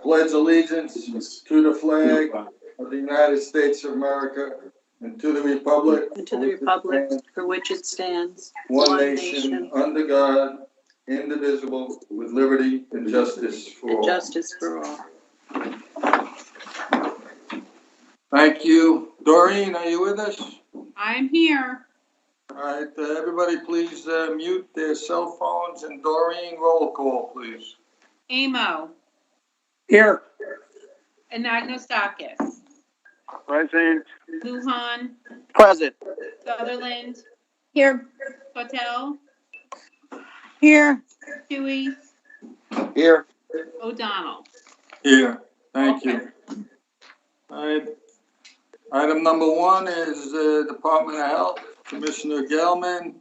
Pledge allegiance to the flag of the United States of America and to the republic and to the republic for which it stands, one nation, under God, indivisible, with liberty and justice for and all. justice for all. Thank you. Doreen, are you with us? I'm here. All right, everybody please mute their cell phones, and Doreen, roll call, please. Amo. Here. Anagnostakis. Present. Lujan. Present. Sutherland. Here. Patel. Here. Huey. Here. O'Donnell. Here. Thank Okay. you. All right. Item number 1 is Department of Health, Commissioner Gelman.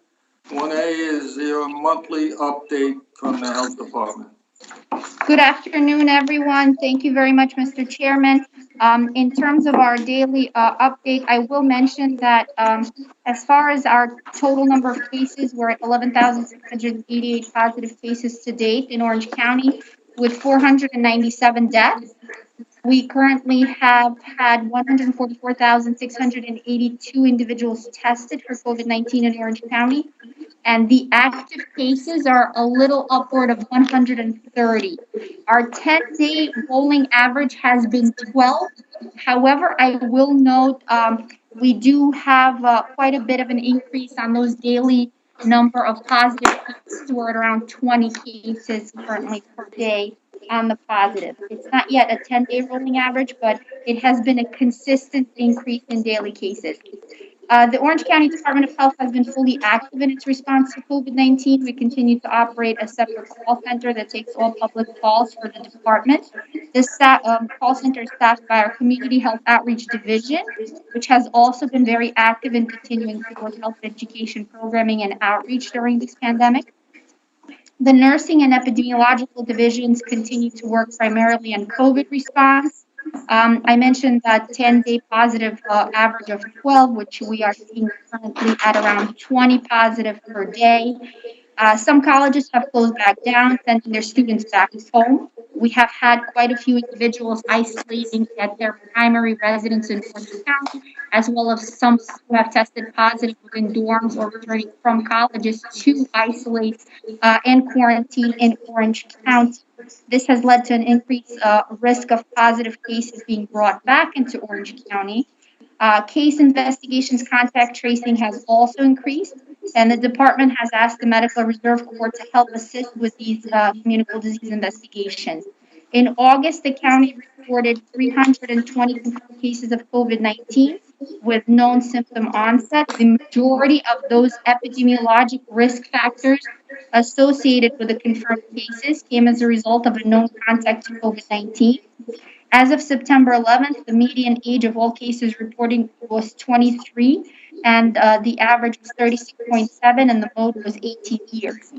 1A is your monthly update from the Health Department. Good afternoon, everyone. Thank you very much, Mr. Chairman. In terms of our daily update, I will mention that as far as our total number of cases, we're at 11,688 positive cases to date in Orange County with 497 deaths. We currently have had 144,682 individuals tested for COVID-19 in Orange County, and the active cases are a little upward of 130. Our 10-day rolling average has been 12. However, I will note we do have quite a bit of an increase on those daily number of positive cases. We're at around 20 cases currently per day on the positive. It's not yet a 10-day rolling average, but it has been a consistent increase in daily cases. The Orange County Department of Health has been fully active in its response to COVID-19. We continue to operate a separate call center that takes all public calls for the department. This call center is staffed by our Community Health Outreach Division, which has also been very active in continuing public health education programming and outreach during this pandemic. The nursing and epidemiological divisions continue to work primarily on COVID response. I mentioned that 10-day positive average of 12, which we are seeing currently at around 20 positive per day. Some colleges have closed back down, sending their students back home. We have had quite a few individuals isolating at their primary residence in Orange County, as well as some who have tested positive within dorms or returning from colleges to isolate and quarantine in Orange County. This has led to an increased risk of positive cases being brought back into Orange County. Case investigations, contact tracing has also increased, and the department has asked the Medical Reserve Corps to help assist with these communicable disease investigations. In August, the county reported 320 confirmed cases of COVID-19 with known symptom onset. The majority of those epidemiologic risk factors associated with the confirmed cases came as a result of a known contact to COVID-19. As of September 11th, the median age of all cases reporting was 23, and the average was 36.7, and the mode was 18 years.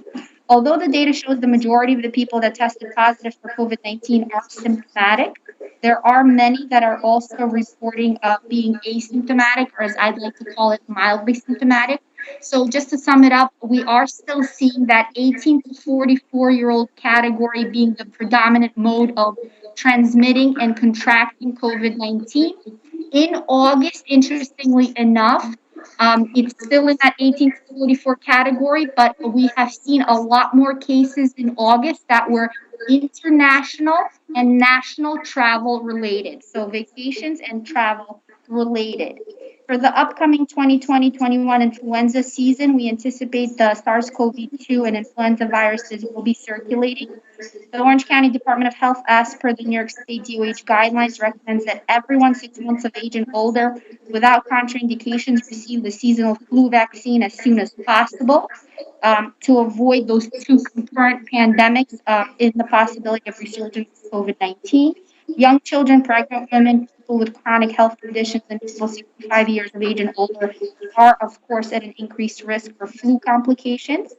Although the data shows the majority of the people that tested positive for COVID-19 are symptomatic, there are many that are also reporting being asymptomatic, or as I'd like to call it, mildly symptomatic. So just to sum it up, we are still seeing that 18 to 44-year-old category being the predominant mode of transmitting and contracting COVID-19. In August, interestingly enough, it's still in that 18 to 44 category, but we have seen a lot more cases in August that were international and national travel related. So vacations and travel related. For the upcoming 2020-21 influenza season, we anticipate the SARS-CoV-2 and influenza viruses will be circulating. The Orange County Department of Health, as per the New York State DOH guidelines, recommends that everyone 6 months of age and older without contraindications receive the seasonal flu vaccine as soon as possible to avoid those two concurrent pandemics in the possibility of resurgence of COVID-19. Young children, pregnant women, people with chronic health conditions, and people 65 years of age and older are, of course, at an increased risk for flu complications.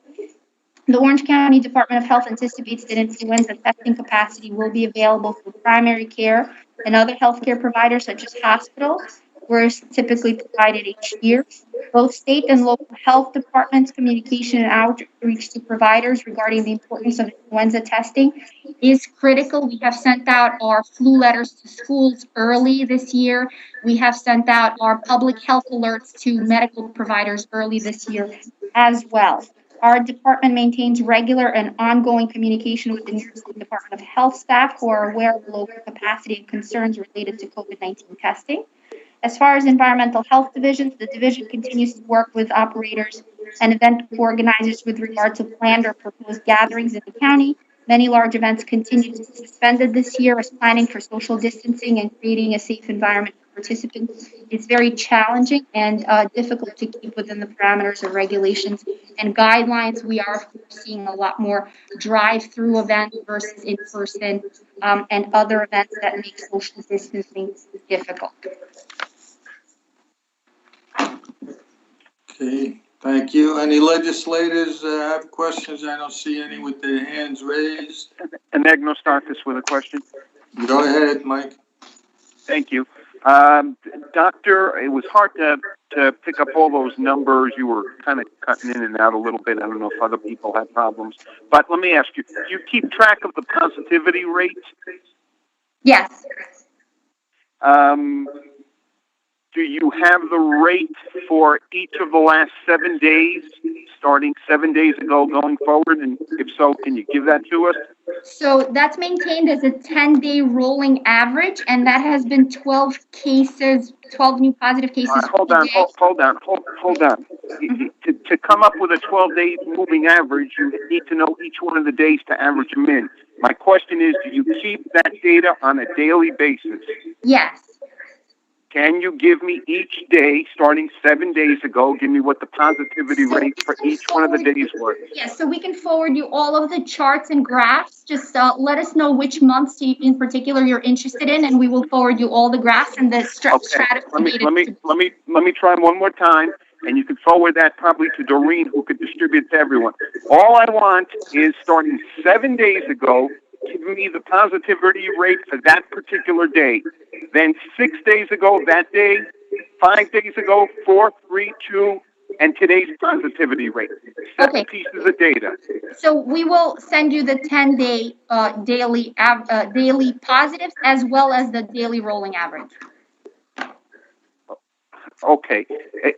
The Orange County Department of Health anticipates that influenza testing capacity will be available for primary care and other healthcare providers such as hospitals. where it's typically provided each year. Both state and local health departments' communication and outreach to providers regarding the importance of influenza testing is critical. We have sent out our flu letters to schools early this year. We have sent out our public health alerts to medical providers early this year as well. Our department maintains regular and ongoing communication with the New York State Department of Health staff who are aware of local capacity and concerns related to COVID-19 testing. As far as environmental health divisions, the division continues to work with operators and event organizers with regard to planned or proposed gatherings in the county. Many large events continue to be suspended this year as planning for social distancing and creating a safe environment for participants. It's very challenging and difficult to keep within the parameters of regulations and guidelines. We are seeing a lot more drive-through events versus in-person and other events that make social distancing difficult. Okay, thank you. Any legislators have questions? I don't see any with their hands raised. And Agnostatis with a question. Go ahead, Mike. Thank you. Doctor, it was hard to pick up all those numbers. You were kind of cutting in and out a little bit. I don't know if other people had problems. But let me ask you, do you keep track of the positivity rate? Yes. Do you have the rate for each of the last 7 days, starting 7 days ago going forward? And if so, can you give that to us? So that's maintained as a 10-day rolling average, and that has been 12 new positive cases. Hold on. To come up with a 12-day moving average, you need to know each one of the days to average them in. My question is, do you keep that data on a daily basis? Yes. Can you give me each day, starting 7 days ago, give me what the positivity rate for each one of the days was? Yes, so we can forward you all of the charts and graphs. Just let us know which months in particular you're interested in, and we will forward you all the graphs and the stratified. Let me try one more time, and you can forward that probably to Doreen, who could distribute to everyone. All I want is, starting 7 days ago, give me the positivity rate for that particular day. Then 6 days ago, that day, 5 days ago, 4, 3, 2, and today's positivity rate. 7 pieces of data. So we will send you the 10-day daily positives as well as the daily rolling average. Okay.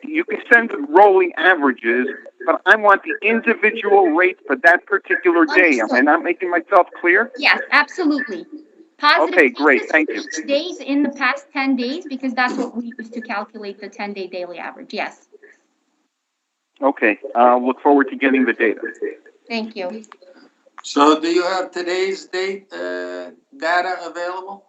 You can send the rolling averages, but I want the individual rate for that particular day. Am I not making myself clear? Yes, absolutely. Positive okay, great. Thank you. Days in the past 10 days, because that's what we use to calculate the 10-day daily average. Yes. Okay. Look forward to getting the data. Thank you. So do you have today's date data available?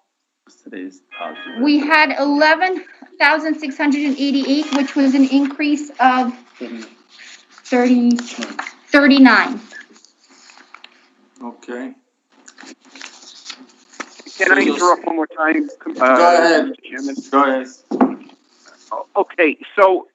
Today's positive. We had 11,688, which was an increase of 39. Okay. Can I interrupt one more time? Go ahead. Go ahead. Okay, so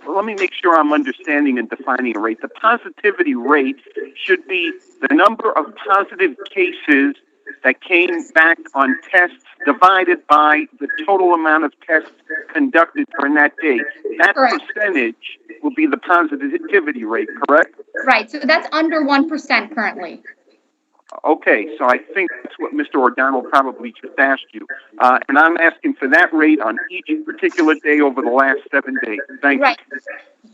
let me make sure I'm understanding and defining a rate. The positivity rate should be the number of positive cases that came back on tests divided by the total amount of tests conducted during that day. That Correct. percentage will be the positivity rate, correct? Right, so that's under 1% currently. Okay, so I think that's what Mr. O'Donnell probably just asked you. And I'm asking for that rate on each particular day over the last 7 days. Thank you. Right.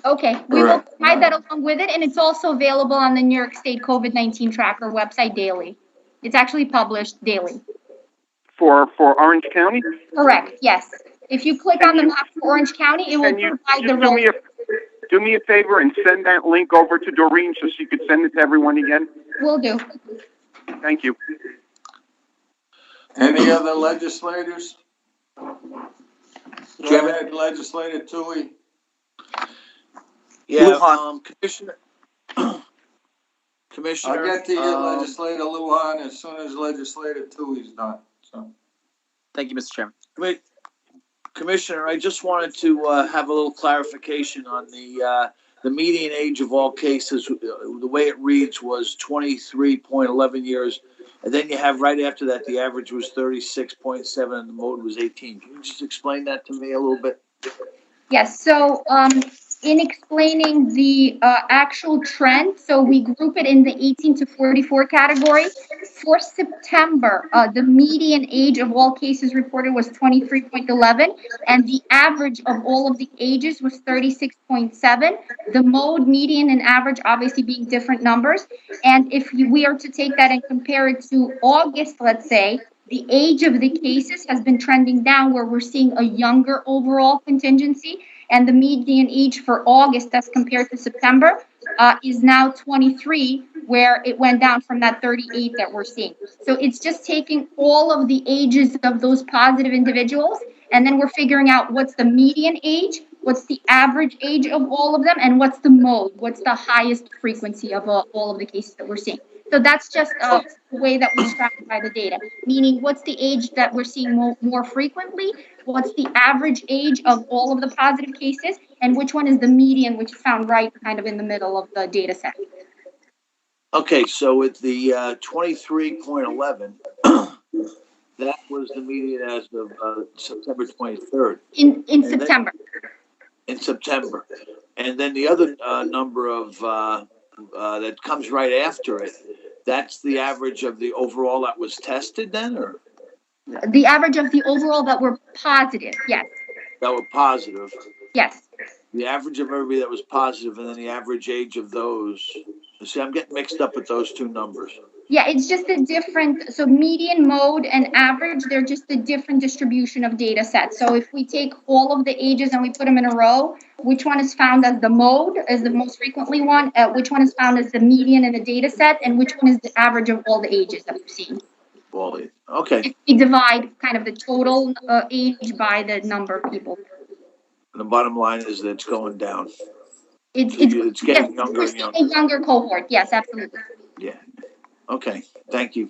Okay, we will provide that along with it, and it's also available on the New York State COVID-19 Tracker website daily. It's actually published daily. For Orange County? Correct, yes. If you click on the map for Orange County, it will provide the do me a favor and send that link over to Doreen so she could send it to everyone again? Will do. Thank you. Any other legislators? Go ahead, Legislator Tui. Yeah, Commissioner. I'll get to you, Legislator Lujan, as soon as Legislator Tui's done. So. Thank you, Mr. Chairman. Commissioner, I just wanted to have a little clarification on the median age of all cases. The way it reads was 23.11 years, and then you have right after that the average was 36.7 and the mode was 18. Can you just explain that to me a little bit? Yes, so in explaining the actual trend, so we group it in the 18 to 44 category. For September, the median age of all cases reported was 23.11, and the average of all of the ages was 36.7. The mode, median, and average obviously being different numbers. And if we are to take that and compare it to August, let's say, the age of the cases has been trending down where we're seeing a younger overall contingency, and the median age for August as compared to September is now 23, where it went down from that 38 that we're seeing. So it's just taking all of the ages of those positive individuals, and then we're figuring out what's the median age, what's the average age of all of them, and what's the mode, what's the highest frequency of all of the cases that we're seeing. So that's just a way that we stratify the data, meaning what's the age that we're seeing more frequently, what's the average age of all of the positive cases, and which one is the median, which is found right kind of in the middle of the data set. Okay, so with the 23.11, that was the median as of September 23rd. In then- September. In September. And then the other number of that comes right after it, that's the average of the overall that was tested then, or The average of the overall that were positive, yes, that were positive? yes. The average of everybody that was positive, and then the average age of those. See, I'm getting mixed up with those two numbers. Yeah, it's just a different, so median, mode, and average, they're just a different distribution of data sets. So if we take all of the ages and we put them in a row, which one is found as the mode, as the most frequently one, which one is found as the median in the data set, and which one is the average of all the ages that we've seen. Well, okay. If we divide kind of the total age by the number of people. And the bottom line is that it's going down. It's getting yes, younger we're and seeing younger. a younger cohort, yes, absolutely. Yeah. Okay. Thank you.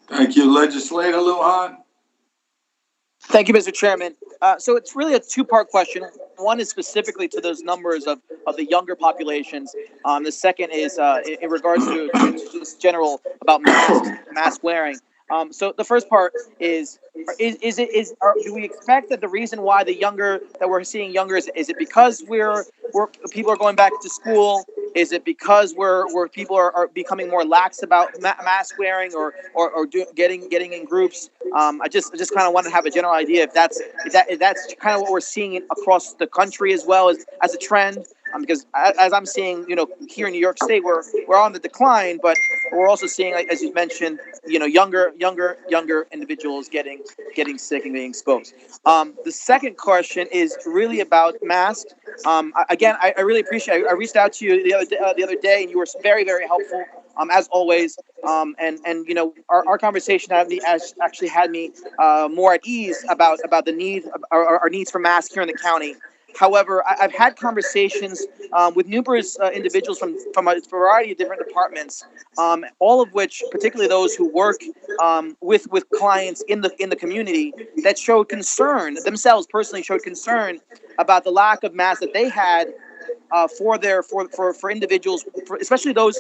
Thank you. Legislator Lujan? Thank you, Mr. Chairman. So it's really a two-part question. One is specifically to those numbers of the younger populations. The second is in regards to just general about mask wearing. So the first part is do we expect that the reason why that we're seeing younger is it because people are going back to school? Is it because people are becoming more lax about mask wearing or getting in groups? I just kind of want to have a general idea if that's kind of what we're seeing across the country as well as a trend. Because as I'm seeing, here in New York State, we're on the decline, but we're also seeing, like, as you mentioned, younger individuals getting sick and being exposed. The second question is really about masks. Again, I really appreciate. I reached out to you the other day, and you were very, very helpful, as always. And our conversation actually had me more at ease about the need, our needs for masks here in the county. However, I've had conversations with numerous individuals from a variety of different departments, all of which, particularly those who work with clients in the community, that showed concern themselves personally showed concern about the lack of masks that they had for individuals, especially those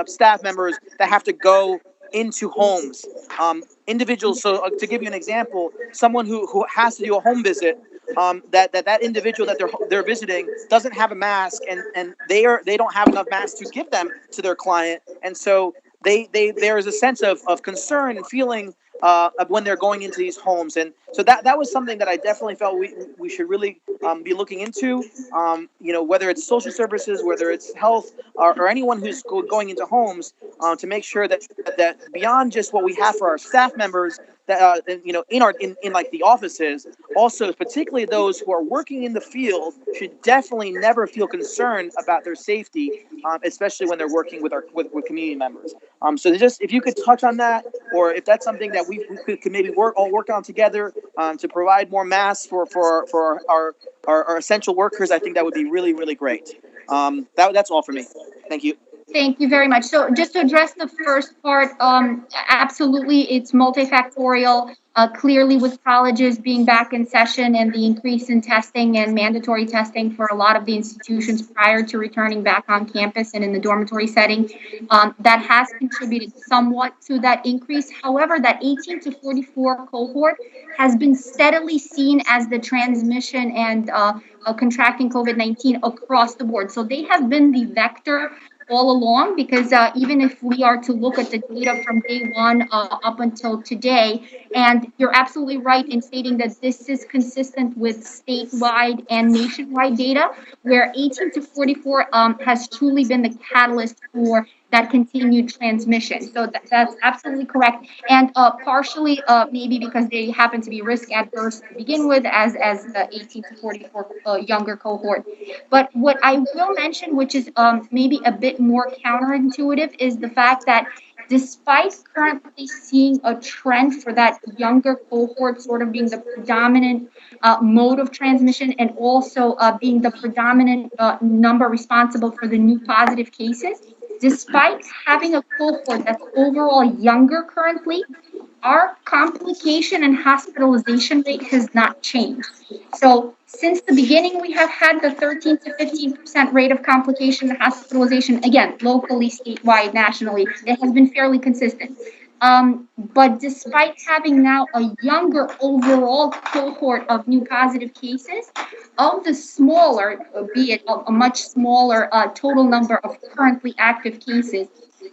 staff members that have to go into homes. Individuals. So to give you an example, someone who has to do a home visit. That individual that they're visiting doesn't have a mask, and they don't have enough masks to give them to their client, and so there is a sense of concern and feeling of when they're going into these homes, and so that was something that I definitely felt we should really be looking into. Whether it's social services, whether it's health, or anyone who's going into homes, to make sure that beyond just what we have for our staff members, that in like the offices, also particularly those who are working in the field should definitely never feel concerned about their safety, especially when they're working with community members. So just if you could touch on that, or if that's something that we could maybe work on together to provide more masks for our essential workers, I think that would be really, really great. That's all for me. Thank you. Thank you very much. So just to address the first part, absolutely, it's multifactorial. Clearly, with colleges being back in session and the increase in testing and mandatory testing for a lot of the institutions prior to returning back on campus and in the dormitory setting, that has contributed somewhat to that increase. However, that 18 to 44 cohort has been steadily seen as the transmission and contracting COVID-19 across the board. So they have been the vector all along, because even if we are to look at the data from day one up until today, and you're absolutely right in stating that this is consistent with statewide and nationwide data, where 18 to 44 has truly been the catalyst for that continued transmission. So that's absolutely correct. And partially maybe because they happen to be risk adverse to begin with as the 18 to 44 younger cohort. But what I will mention, which is maybe a bit more counterintuitive, is the fact that despite currently seeing a trend for that younger cohort sort of being the predominant mode of transmission, and also being the predominant number responsible for the new positive cases, despite having a cohort that's overall younger currently, our complication and hospitalization rate has not changed. So since the beginning, we have had the 13 to 15% rate of complication and hospitalization, again, locally, statewide, nationally. It has been fairly consistent. But despite having now a younger overall cohort of new positive cases, of the smaller, be it a much smaller total number of currently active cases,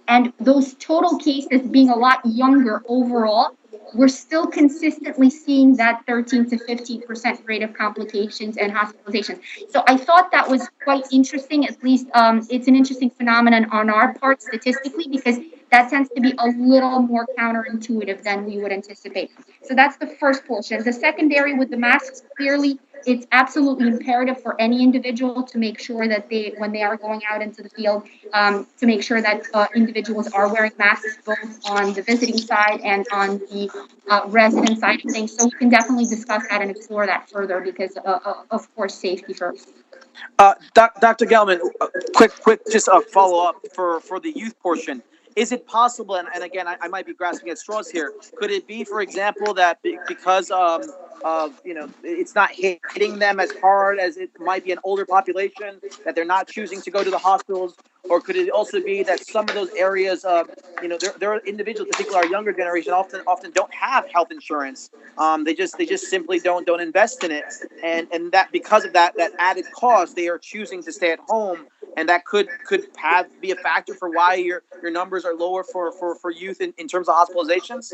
and those total cases being a lot younger overall, we're still consistently seeing that 13 to 15% rate of complications and hospitalizations. So I thought that was quite interesting. At least it's an interesting phenomenon on our part statistically, because that tends to be a little more counterintuitive than we would anticipate. So that's the first portion. The secondary with the masks, clearly, it's absolutely imperative for any individual to make sure that they, when they are going out into the field, to make sure that individuals are wearing masks both on the visiting side and on the resident side of things. So we can definitely discuss that and explore that further, because of course, safety first. Dr. Gelman, quick, just a follow up for the youth portion. Is it possible, and again, I might be grasping at straws here, could it be, for example, that because of, it's not hitting them as hard as it might be an older population, that they're not choosing to go to the hospitals? Or could it also be that some of those areas of, there are individuals, particularly our younger generation, often don't have health insurance. They just simply don't invest in it, and that because of that added cost, they are choosing to stay at home, and that could be a factor for why your numbers are lower for youth in terms of hospitalizations.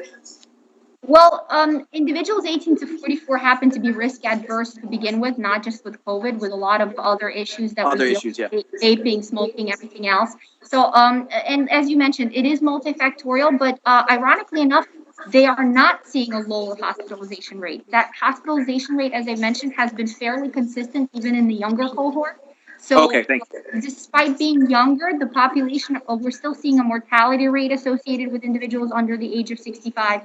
Well, individuals 18 to 44 happen to be risk adverse to begin with, not just with COVID, with a lot of other issues that vaping, smoking, everything else. So, and as you mentioned, it is multifactorial, but ironically enough, they are not seeing a lower hospitalization rate. That hospitalization rate, as I mentioned, has been fairly consistent even in the younger cohort. So, okay, thank you. Despite being younger, the population, we're still seeing a mortality rate associated with individuals under the age of 65.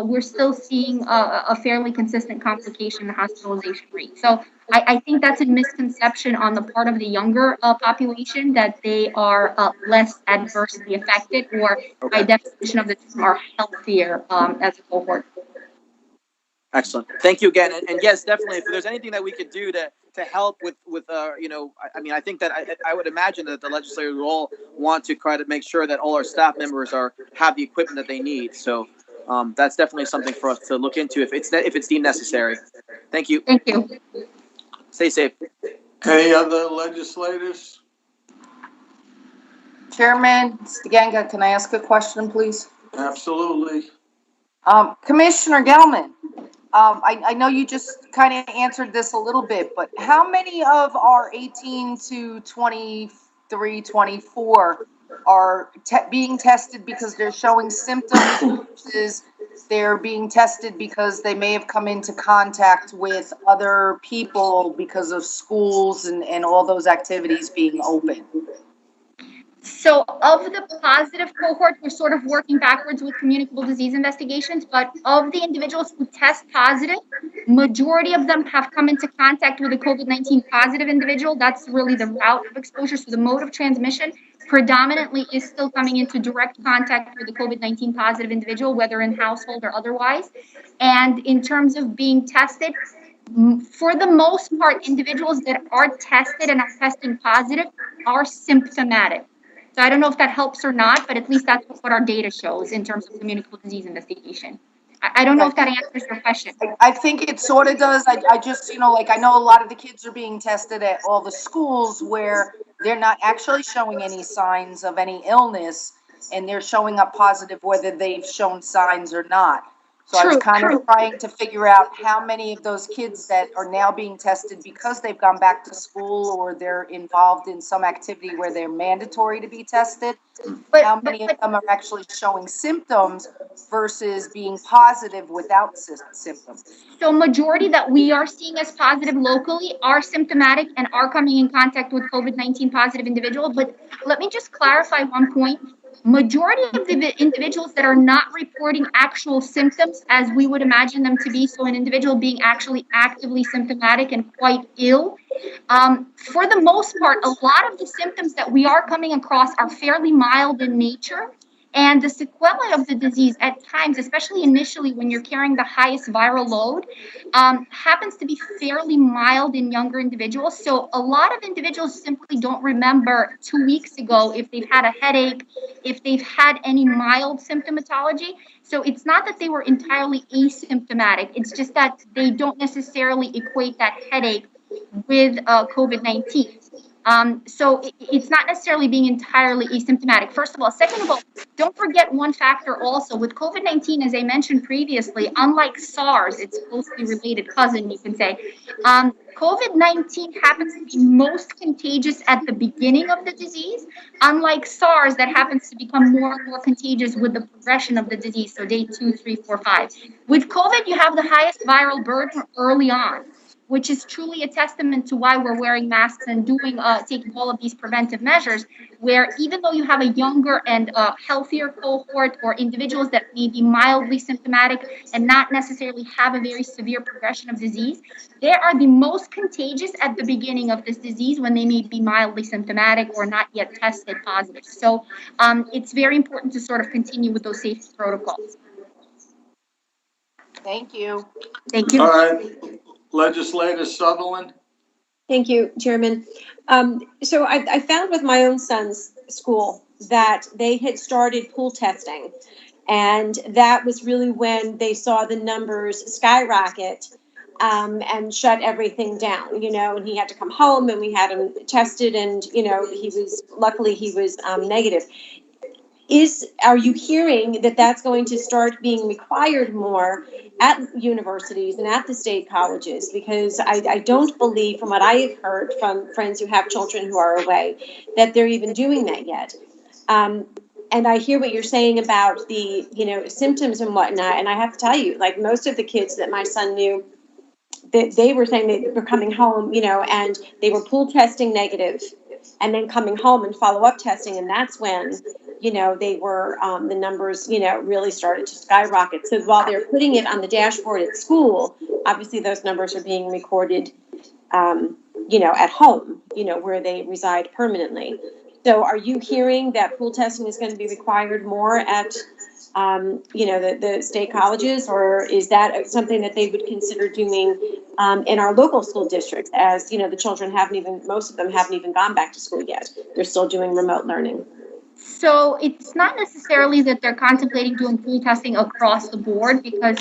We're still seeing a fairly consistent complication and hospitalization rate. So I think that's a misconception on the part of the younger population, that they are less adversely affected, or by definition of the term are healthier as a cohort. Excellent. Thank you again. And yes, definitely, if there's anything that we could do to help with I think that I would imagine that the legislators will all want to try to make sure that all our staff members have the equipment that they need. So that's definitely something for us to look into if it's deemed necessary. Thank you. Thank you. Stay safe. Any other legislators? Chairman Stiganga, can I ask a question, please? Absolutely. Commissioner Gelman, I know you just kind of answered this a little bit, but how many of our 18 to 23, 24 are being tested because they're showing symptoms versus they're being tested because they may have come into contact with other people because of schools and all those activities being open? So of the positive cohort, we're sort of working backwards with communicable disease investigations, but of the individuals who test positive, majority of them have come into contact with a COVID-19 positive individual. That's really the route of exposure. So the mode of transmission predominantly is still coming into direct contact with the COVID-19 positive individual, whether in household or otherwise. And in terms of being tested, for the most part, individuals that are tested and are testing positive are symptomatic. So I don't know if that helps or not, but at least that's what our data shows in terms of communicable disease investigation. I don't know if that answers your question. I think it sort of does. I just, like, I know a lot of the kids are being tested at all the schools where they're not actually showing any signs of any illness, and they're showing up positive whether they've shown signs or not. So I was kind of trying to figure out how many of those kids that are now being tested because they've gone back to school or they're involved in some activity where they're mandatory to be tested, how many of them are actually showing symptoms versus being positive without symptoms. So majority that we are seeing as positive locally are symptomatic and are coming in contact with COVID-19 positive individuals. But let me just clarify one point. Majority of the individuals that are not reporting actual symptoms as we would imagine them to be, so an individual being actually actively symptomatic and quite ill, for the most part, a lot of the symptoms that we are coming across are fairly mild in nature. And the sequelae of the disease at times, especially initially when you're carrying the highest viral load, happens to be fairly mild in younger individuals. So a lot of individuals simply don't remember 2 weeks ago if they've had a headache, if they've had any mild symptomatology. So it's not that they were entirely asymptomatic. It's just that they don't necessarily equate that headache with COVID-19. So it's not necessarily being entirely asymptomatic, first of all. Second of all, don't forget one factor also. With COVID-19, as I mentioned previously, unlike SARS, its closely related cousin, you can say, COVID-19 happens to be most contagious at the beginning of the disease, unlike SARS that happens to become more and more contagious with the progression of the disease, so day 2, 3, 4, 5. With COVID, you have the highest viral burden early on, which is truly a testament to why we're wearing masks and taking all of these preventive measures, where even though you have a younger and healthier cohort or individuals that may be mildly symptomatic and not necessarily have a very severe progression of disease, they are the most contagious at the beginning of this disease when they may be mildly symptomatic or not yet tested positive. So it's very important to sort of continue with those safety protocols. Thank you. Thank you. All right, Legislator Sutherland. Thank you, Chairman. So I found with my own son's school that they had started pool testing, and that was really when they saw the numbers skyrocket and shut everything down, and he had to come home and we had him tested, and, luckily he was negative. Are you hearing that that's going to start being required more at universities and at the state colleges? Because I don't believe, from what I have heard from friends who have children who are away, that they're even doing that yet. And I hear what you're saying about the, symptoms and whatnot. And I have to tell you, like most of the kids that my son knew, they were saying they were coming home, and they were pool testing negative and then coming home and follow-up testing. And that's when, they were, the numbers, really started to skyrocket. So while they're putting it on the dashboard at school, obviously those numbers are being recorded, at home, where they reside permanently. So are you hearing that pool testing is going to be required more at, the state colleges, or is that something that they would consider doing in our local school districts, as, the children most of them haven't even gone back to school yet. They're still doing remote learning. So it's not necessarily that they're contemplating doing pool testing across the board, because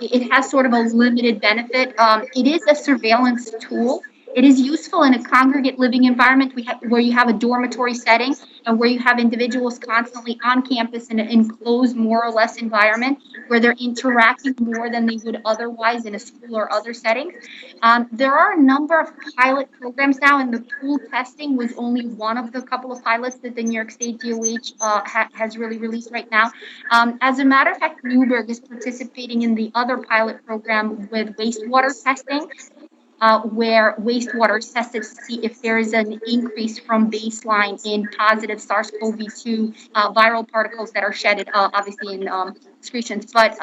it has sort of a limited benefit. It is a surveillance tool. It is useful in a congregate living environment where you have a dormitory setting and where you have individuals constantly on campus in an enclosed, more or less environment where they're interacting more than they would otherwise in a school or other settings. There are a number of pilot programs now, and the pool testing was only one of the couple of pilots that the New York State DOH has really released right now. As a matter of fact, Newburgh is participating in the other pilot program with wastewater testing, where wastewater is tested to see if there is an increase from baseline in positive SARS-CoV-2 viral particles that are shedded, obviously in excretions. But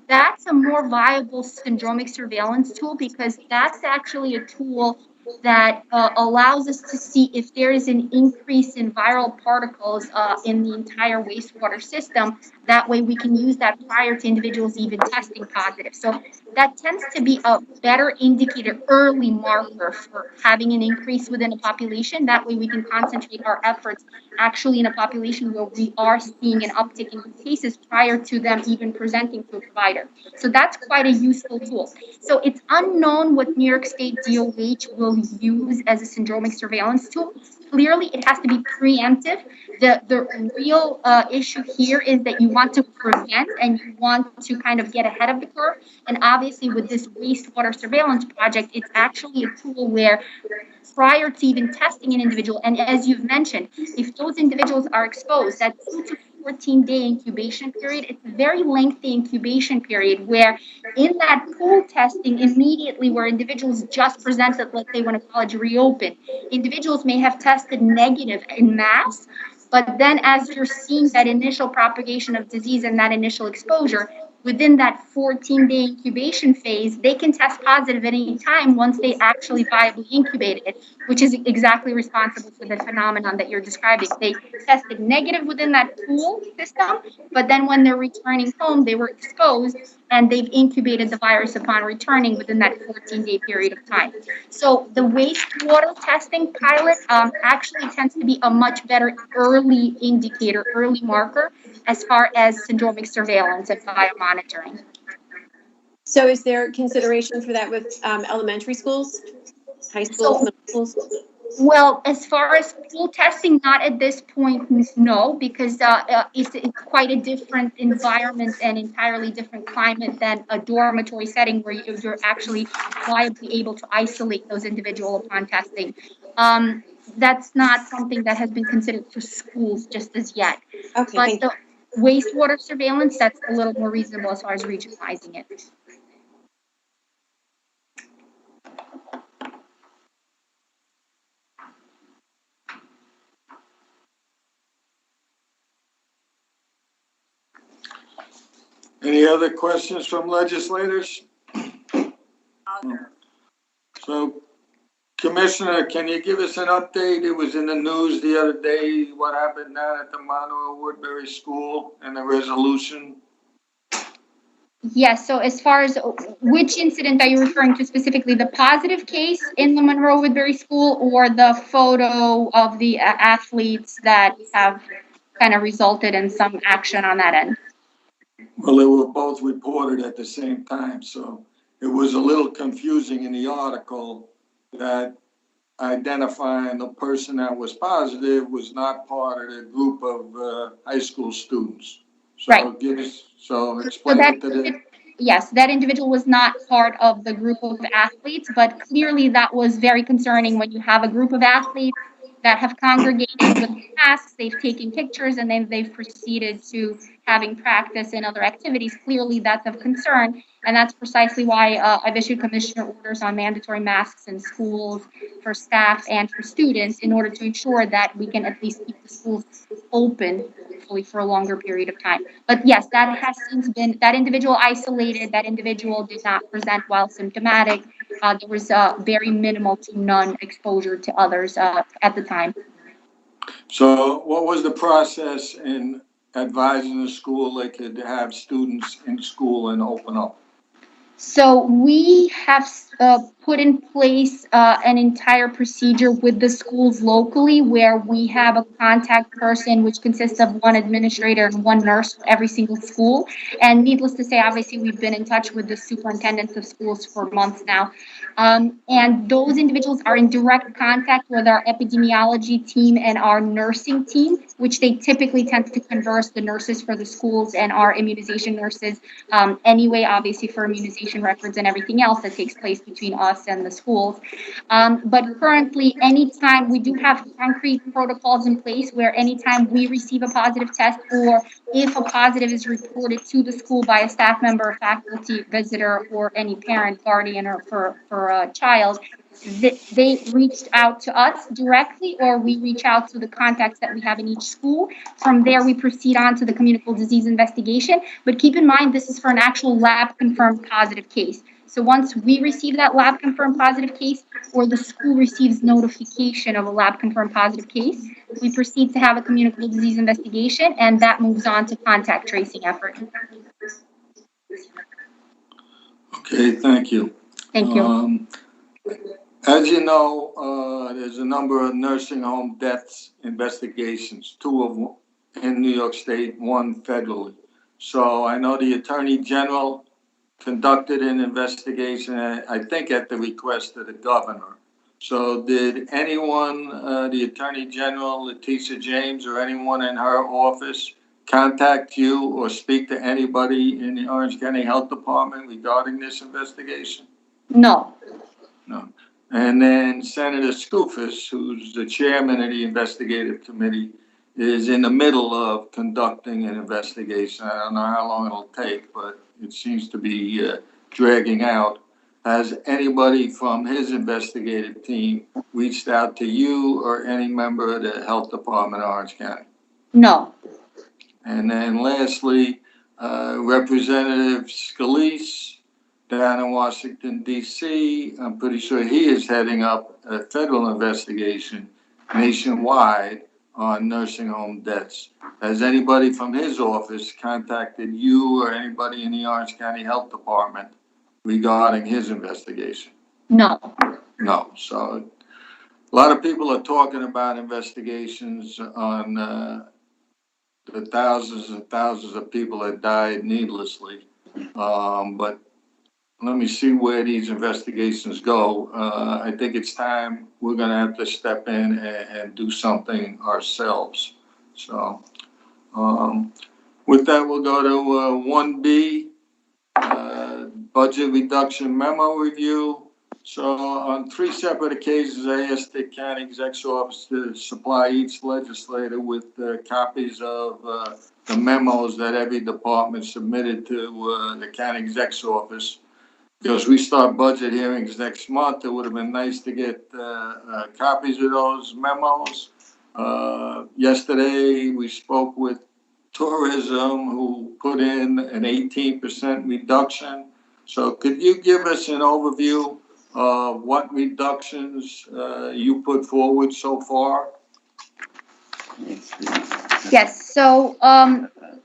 that's a more viable syndromic surveillance tool, because that's actually a tool that allows us to see if there is an increase in viral particles in the entire wastewater system. That way we can use that prior to individuals even testing positive. So that tends to be a better indicator, early marker for having an increase within a population. That way we can concentrate our efforts actually in a population where we are seeing an uptick in cases prior to them even presenting to a provider. So that's quite a useful tool. So it's unknown what New York State DOH will use as a syndromic surveillance tool. Clearly, it has to be preemptive. The real issue here is that you want to prevent and you want to kind of get ahead of the curve. And obviously, with this wastewater surveillance project, it's actually a tool where prior to even testing an individual, and as you've mentioned, if those individuals are exposed, that 2 to 14-day incubation period, it's a very lengthy incubation period where in that pool testing immediately where individuals just presented, let's say when a college reopened, individuals may have tested negative in mass, but then as you're seeing that initial propagation of disease and that initial exposure, within that 14-day incubation phase, they can test positive at any time once they actually viably incubated it, which is exactly responsible for the phenomenon that you're describing. They tested negative within that pool system, but then when they're returning home, they were exposed and they've incubated the virus upon returning within that 14-day period of time. So the wastewater testing pilot actually tends to be a much better early indicator, early marker, as far as syndromic surveillance and biomonitoring. So is there consideration for that with elementary schools, high schools, middle schools? Well, as far as pool testing, not at this point, no, because it's quite a different environment and entirely different climate than a dormitory setting where you're actually viably able to isolate those individuals upon testing. That's not something that has been considered for schools just as yet. Okay, But thank you. the wastewater surveillance, that's a little more reasonable as far as regionalizing it. Any other questions from legislators? So, Commissioner, can you give us an update? It was in the news the other day, what happened down at the Monroe Woodbury School and the resolution? Yes, so as far as which incident are you referring to specifically, the positive case in the Monroe Woodbury School or the photo of the athletes that have kind of resulted in some action on that end? Well, they were both reported at the same time, so it was a little confusing in the article that identifying the person that was positive was not part of the group of high school students. So Right. Explain it to the. Yes, that individual was not part of the group of athletes, but clearly that was very concerning when you have a group of athletes that have congregated with masks, they've taken pictures, and then they've proceeded to having practice and other activities. Clearly that's of concern, and that's precisely why I've issued commissioner orders on mandatory masks in schools for staff and for students in order to ensure that we can at least keep the schools open, hopefully for a longer period of time. But yes, that has since been, that individual isolated, that individual did not present while symptomatic. There was very minimal to none exposure to others at the time. So what was the process in advising the school they could have students in school and open up? So we have put in place an entire procedure with the schools locally where we have a contact person, which consists of one administrator and one nurse for every single school. And needless to say, obviously, we've been in touch with the superintendents of schools for months now. And those individuals are in direct contact with our epidemiology team and our nursing team, which they typically tend to converse, the nurses for the schools and our immunization nurses anyway, obviously for immunization records and everything else that takes place between us and the schools. But currently, anytime we do have concrete protocols in place where anytime we receive a positive test or if a positive is reported to the school by a staff member, faculty, visitor, or any parent, guardian, or for a child, they reached out to us directly or we reach out to the contacts that we have in each school. From there, we proceed on to the communicable disease investigation. But keep in mind, this is for an actual lab confirmed positive case. So once we receive that lab confirmed positive case, or the school receives notification of a lab confirmed positive case, we proceed to have a communicable disease investigation, and that moves on to contact tracing effort. Okay, thank you. Thank you. As you know, there's a number of nursing home deaths investigations, two of them in New York State, one federally. So I know the Attorney General conducted an investigation, I think at the request of the governor. So did anyone, the Attorney General, Letitia James, or anyone in her office contact you or speak to anybody in the Orange County Health Department regarding this investigation? No. No. And then Senator Skoufis, who's the chairman of the investigative committee, is in the middle of conducting an investigation. I don't know how long it'll take, but it seems to be dragging out. Has anybody from his investigative team reached out to you or any member of the health department of Orange County? No. And then lastly, Representative Scalise down in Washington, D.C., I'm pretty sure he is heading up a federal investigation nationwide on nursing home deaths. Has anybody from his office contacted you or anybody in the Orange County Health Department regarding his investigation? No. No. So a lot of people are talking about investigations on the thousands and thousands of people that died needlessly. But let me see where these investigations go. I think it's time we're going to have to step in and do something ourselves. So with that, we'll go to 1B, budget reduction memo review. So on 3 separate occasions, I asked the county exec's office to supply each legislator with copies of the memos that every department submitted to the county exec's office. Because we start budget hearings next month, it would have been nice to get copies of those memos. Yesterday, we spoke with tourism, who put in an 18% reduction. So could you give us an overview of what reductions you put forward so far? Yes, so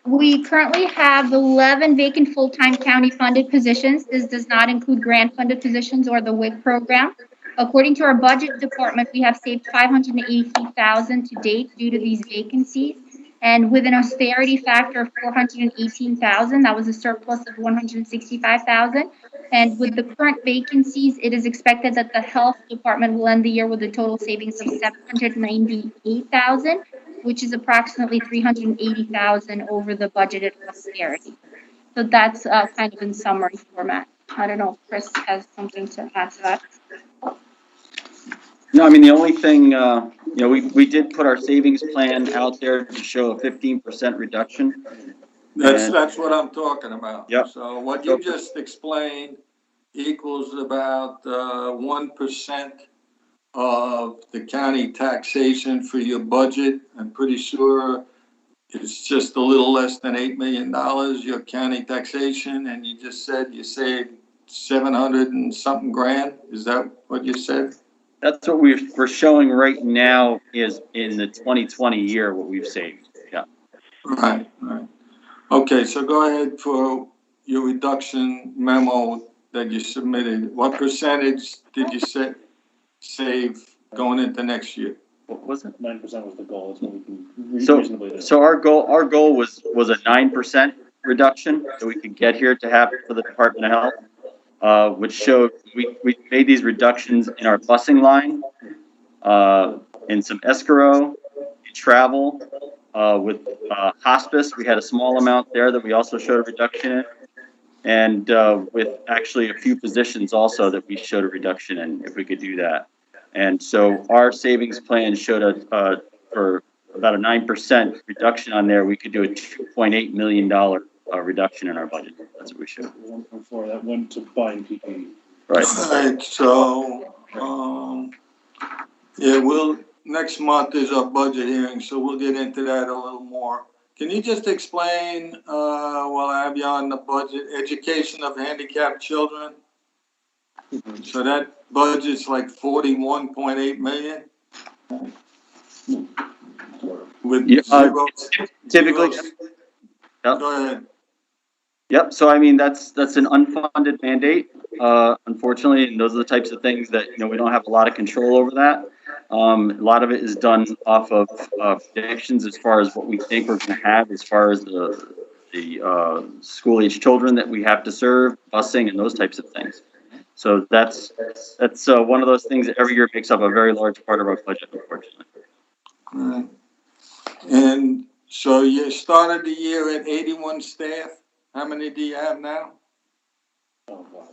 we currently have 11 vacant full-time county-funded positions. This does not include grant-funded positions or the WIC program. According to our budget department, we have saved $583,000 to date due to these vacancies. And with an austerity factor of $418,000, that was a surplus of $165,000. And with the current vacancies, it is expected that the health department will end the year with a total savings of $798,000, which is approximately $380,000 over the budgeted austerity. So that's kind of in summary format. I don't know if Chris has something to add to that. No, I mean, the only thing, we did put our savings plan out there to show a 15% reduction. That's what I'm talking about. Yep. So what you just explained equals about 1% of the county taxation for your budget. I'm pretty sure it's just a little less than $8 million, your county taxation, and you just said you saved 700 and something grand. Is that what you said? That's what we're showing right now is in the 2020 year what we've saved. Yeah. Right. Okay, so go ahead for your reduction memo that you submitted. What percentage did you save going into next year? What was it? 9% was the goal. Is what we can reasonably do. So our goal was a 9% reduction that we could get here to have for the Department of Health. Which showed we made these reductions in our busing line, in some escrow, in travel, with hospice. We had a small amount there that we also showed a reduction in, and with actually a few positions also that we showed a reduction in if we could do that. And so our savings plan showed for about a 9% reduction on there. We could do a $2.8 million reduction in our budget. That's what we showed. 1.4, that went to buying PPE. Right. All right, so, next month is our budget hearing, so we'll get into that a little more. Can you just explain, while I have you on the budget, education of handicapped children? So that budget's like 41.8 million with Yeah, zero. typically. zeros. Yep. Go ahead. Yep. So I mean, that's an unfunded mandate, unfortunately, and those are the types of things that we don't have a lot of control over. That a lot of it is done off of predictions as far as what we think we're going to have as far as the school age children that we have to serve, busing, and those types of things. So that's one of those things that every year makes up a very large part of our budget, unfortunately. Right. And so you started the year at 81 staff. How many do you have now? Oh, wow.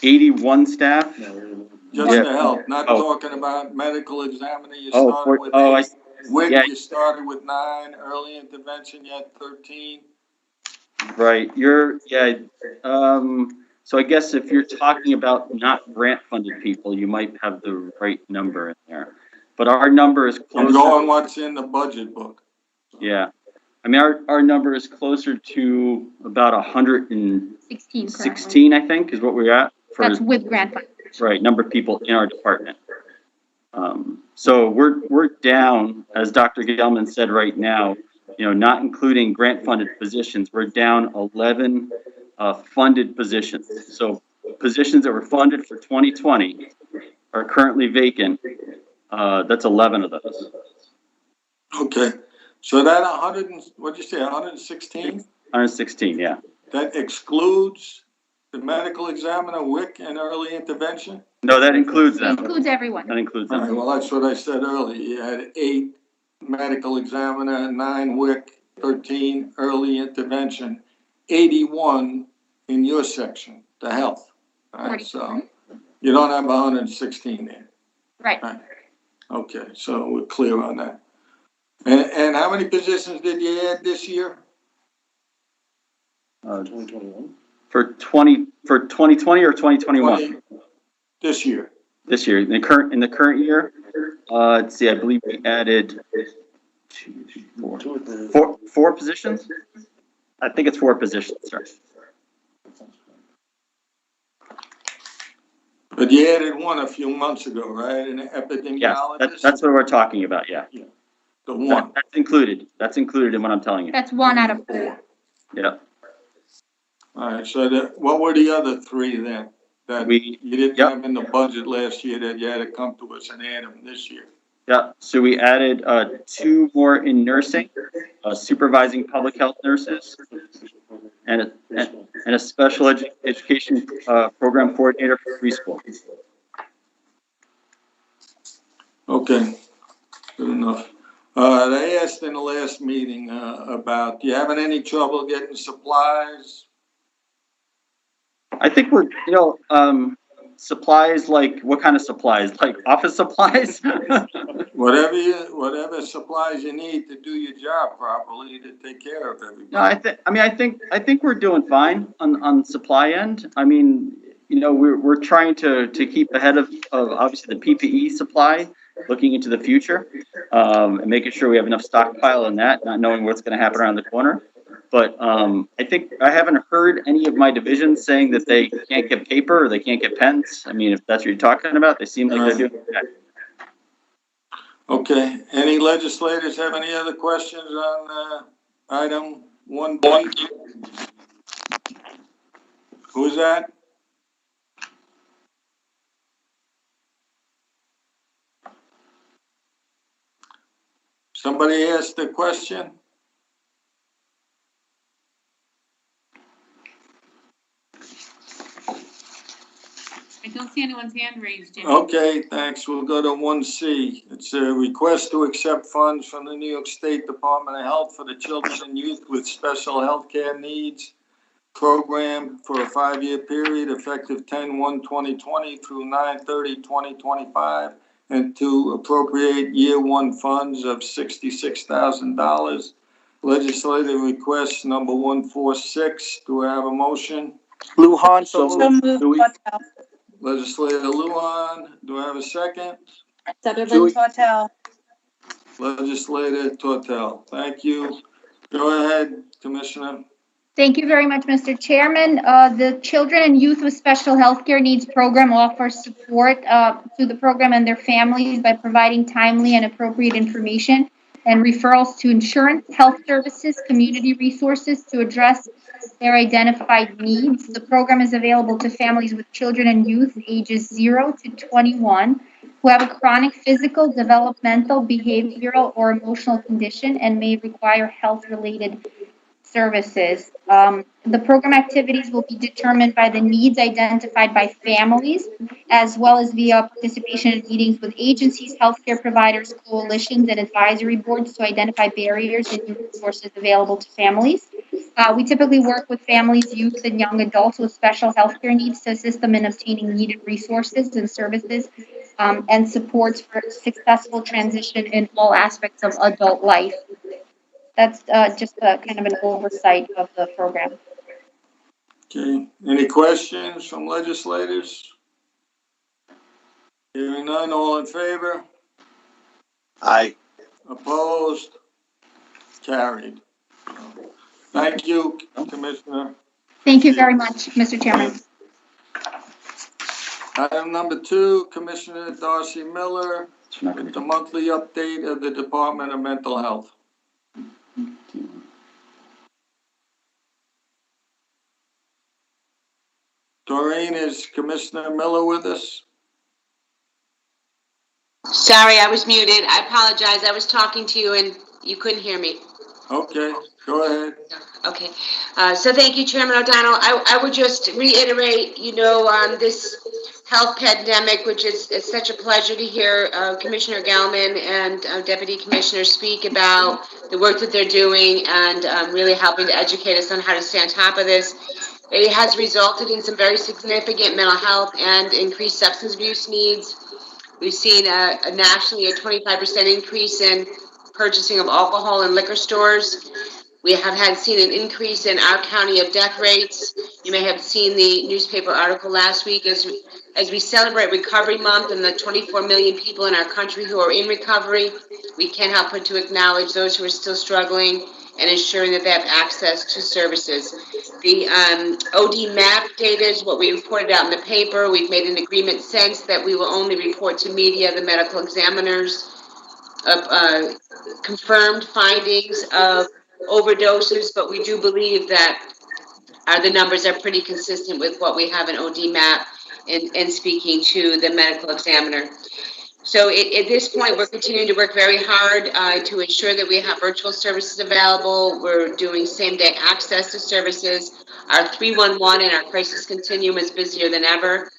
81 staff. No, Just Yeah. to help, not Oh. talking about medical examiner. You Oh, started with oh, 8. WIC, yeah. you started with 9. Early intervention, you had 13. Right. So I guess if you're talking about not grant funded people, you might have the right number in there. But our number is I'm closer. going what's in the budget book. Yeah. I mean, our number is closer to about 116, 16 I think, is what we're at. That's with grant funding. Right, number of people in our department. So we're down, as Dr. Gelman said right now, not including grant funded positions, we're down 11 funded positions. So positions that were funded for 2020 are currently vacant. That's 11 of those. Okay. So that 100, what'd you say, 116? 116, yeah. That excludes the medical examiner, WIC, and early intervention? No, that includes It them. includes everyone. That includes All right, them. well, that's what I said earlier. You had 8 medical examiner, 9 WIC, 13 early intervention, 81 in your section, the health. All right, so you don't have 116 there. Right. Okay, so we're clear on that. And how many positions did you add this year? 2021? For 2020 or 2021? This year. This year, in the current year, let's see, I believe we added four positions. I think it's 4 positions, sir. But you added one a few months ago, right? An epidemiologist? Yes, that's what we're talking about. Yeah. The one. That's included. That's included in what I'm telling you. That's 1 out of 4. Yeah. All right, so what were the other 3 then? That you didn't Yep. have in the budget last year that you had to come to us and add them this year? Yeah. So we added 2 more in nursing, supervising public health nurses, and a special education program coordinator for preschool. Okay, good enough. They asked in the last meeting about, you having any trouble getting supplies? I think we're, supplies, like, what kind of supplies? Like office supplies? Whatever supplies you need to do your job properly to take care of everybody. No, I think we're doing fine on supply end. I mean, we're trying to keep ahead of obviously the PPE supply, looking into the future, and making sure we have enough stockpile in that, not knowing what's going to happen around the corner. But I think I haven't heard any of my divisions saying that they can't get paper or they can't get pens. I mean, if that's what you're talking about, they seem like they're doing that. Okay, any legislators have any other questions on item 1B? Who's that? Somebody asked a question? I don't see anyone's hand raised, Jimmy. Okay, thanks. We'll go to 1C. It's a request to accept funds from the New York State Department of Health for the Children and Youth with Special Healthcare Needs program for a 5-year period effective 10/1/2020 through 9/30/2025, and to appropriate year 1 funds of $66,000. Legislative request number 146. Do I have a motion? Lujan, so So moved. moved. Legislator Lujan, do I have a second? Sutherland Tortel. Legislator Tortel, thank you. Go ahead, Commissioner. Thank you very much, Mr. Chairman. The Children and Youth with Special Healthcare Needs Program offers support to the program and their families by providing timely and appropriate information and referrals to insurance, health services, community resources to address their identified needs. The program is available to families with children and youth ages 0 to 21 who have a chronic physical, developmental, behavioral, or emotional condition and may require health-related services. The program activities will be determined by the needs identified by families, as well as via participation in meetings with agencies, healthcare providers, coalitions, and advisory boards to identify barriers and new resources available to families. We typically work with families, youth, and young adults with special healthcare needs to assist them in obtaining needed resources and services and supports for successful transition in all aspects of adult life. That's just kind of an oversight of the program. Okay, any questions from legislators? Hearing none, all in favor? Aye. Opposed? Carried. Thank you, Commissioner. Thank you very much, Mr. Chairman. Item number 2, Commissioner Darcy Miller, with the monthly update of the Department of Mental Health. Doreen, is Commissioner Miller with us? Sorry, I was muted. I apologize. I was talking to you and you couldn't hear me. Okay, go ahead. Okay. So thank you, Chairman O'Donnell. I would just reiterate, this health pandemic, which is such a pleasure to hear Commissioner Gelman and Deputy Commissioner speak about the work that they're doing and really helping to educate us on how to stay on top of this. It has resulted in some very significant mental health and increased substance abuse needs. We've seen nationally a 25% increase in purchasing of alcohol in liquor stores. We have seen an increase in our county of death rates. You may have seen the newspaper article last week as we celebrate Recovery Month and the 24 million people in our country who are in recovery. We can't help but to acknowledge those who are still struggling and ensuring that they have access to services. The OD map data is what we reported out in the paper. We've made an agreement since that we will only report to media the medical examiners of confirmed findings of overdoses, but we do believe that the numbers are pretty consistent with what we have in OD map and speaking to the medical examiner. So at this point, we're continuing to work very hard to ensure that we have virtual services available. We're doing same-day access to services. Our 311 and our crisis continuum is busier than ever.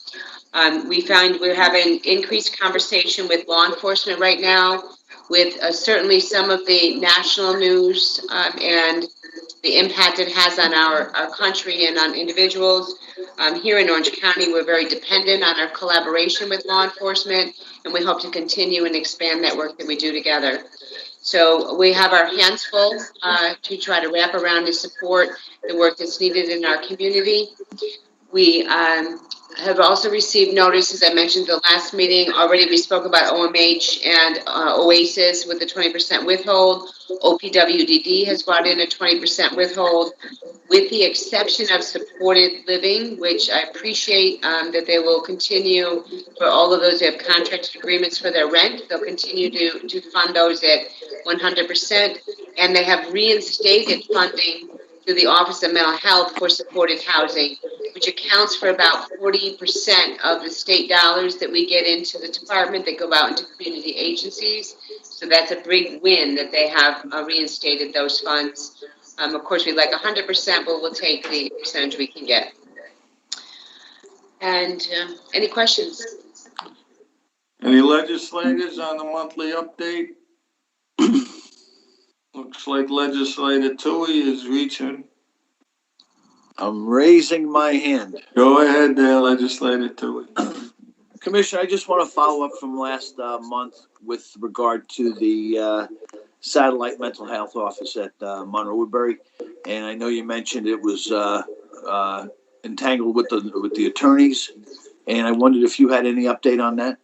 We find we're having increased conversation with law enforcement right now, with certainly some of the national news and the impact it has on our country and on individuals. Here in Orange County, we're very dependent on our collaboration with law enforcement, and we hope to continue and expand that work that we do together. So we have our hands full to try to wrap around and support the work that's needed in our community. We have also received notice, as I mentioned at the last meeting. Already we spoke about OMH and OASIS with the 20% withhold. OPWDD has brought in a 20% withhold, with the exception of supported living, which I appreciate that they will continue for all of those who have contracted agreements for their rent. They'll continue to fund those at 100%, and they have reinstated funding through the Office of Mental Health for supported housing, which accounts for about 40% of the state dollars that we get into the department that go out into community agencies. So that's a big win that they have reinstated those funds. Of course, we'd like 100%, but we'll take the percentage we can get. And any questions? Any legislators on the monthly update? Looks like Legislator Tui is reaching. I'm raising my hand. Go ahead there, Legislator Tui. Commissioner, I just want to follow up from last month with regard to the satellite mental health office at Monroe Woodbury. And I know you mentioned it was entangled with the attorneys. And I wondered if you had any update on that.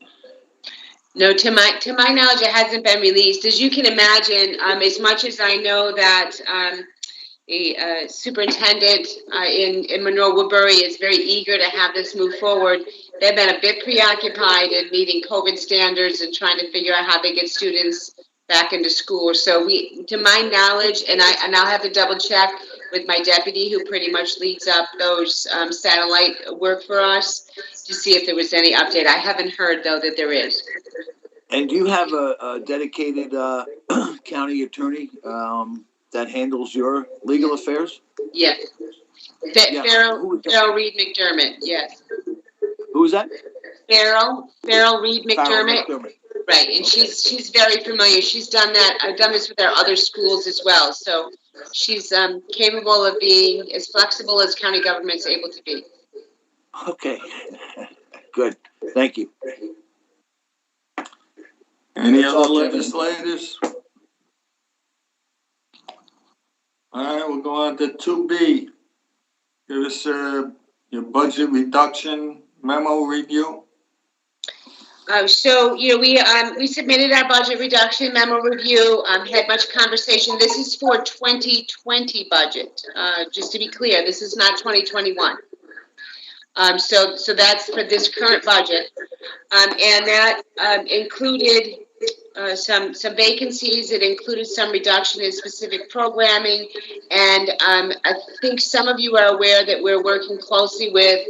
No, to my knowledge, it hasn't been released. As you can imagine, as much as I know that the superintendent in Monroe Woodbury is very eager to have this move forward. They've been a bit preoccupied in meeting COVID standards and trying to figure out how they get students back into school. So we, to my knowledge, and I'll have to double check with my deputy who pretty much leads up those satellite work for us to see if there was any update. I haven't heard though that there is. And do you have a dedicated county attorney that handles your legal affairs? Yes. Yeah. Farrell Reed McDermott, yes. Who is that? Farrell Reed Farrell McDermott. McDermott. Right, and she's very familiar. She's done that. I've done this with our other schools as well. So she's capable of being as flexible as county government's able to be. Okay. Good. Thank you. Any That's other all, Chairman. legislators? All right, we'll go on to 2B. Give us your budget reduction memo review. So, you know, we submitted our budget reduction memo review, had much conversation. This is for 2020 budget. Just to be clear, this is not 2021. So that's for this current budget. And that included some vacancies. It included some reduction in specific programming. And I think some of you are aware that we're working closely with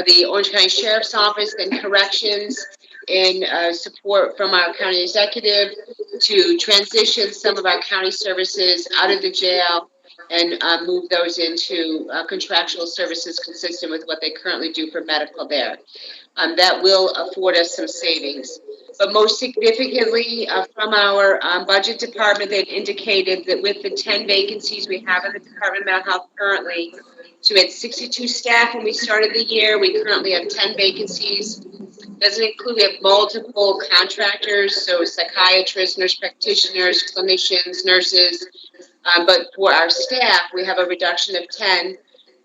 the Orange County Sheriff's Office and Corrections in support from our county executive to transition some of our county services out of the jail and move those into contractual services consistent with what they currently do for medical there. That will afford us some savings. But most significantly, from our budget department, they've indicated that with the 10 vacancies we have in the Department of Mental Health currently, so we had 62 staff when we started the year. We currently have 10 vacancies. Doesn't include, we have multiple contractors, so psychiatrists, nurse practitioners, clinicians, nurses. But for our staff, we have a reduction of 10.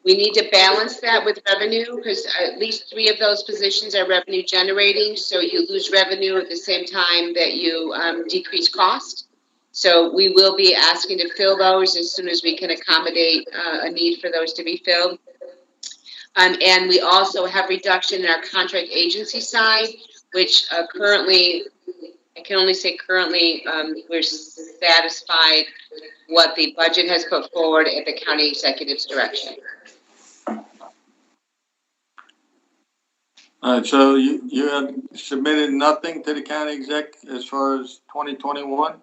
We need to balance that with revenue because at least 3 of those positions are revenue generating. So you lose revenue at the same time that you decrease cost. So we will be asking to fill those as soon as we can accommodate a need for those to be filled. And we also have reduction in our contract agency side, which currently, I can only say currently, we're satisfied what the budget has put forward at the county executive's direction. All right, so you have submitted nothing to the county exec as far as 2021?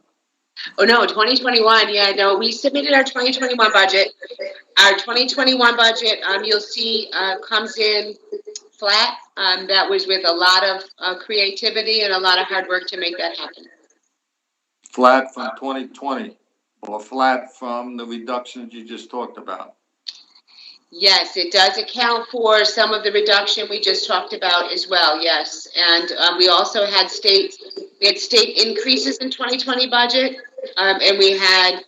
Oh, no, 2021, yeah, no, we submitted our 2021 budget. Our 2021 budget, you'll see, comes in flat. That was with a lot of creativity and a lot of hard work to make that happen. Flat from 2020 or flat from the reductions you just talked about? Yes, it does account for some of the reduction we just talked about as well, yes. And we also had state increases in 2020 budget, and we had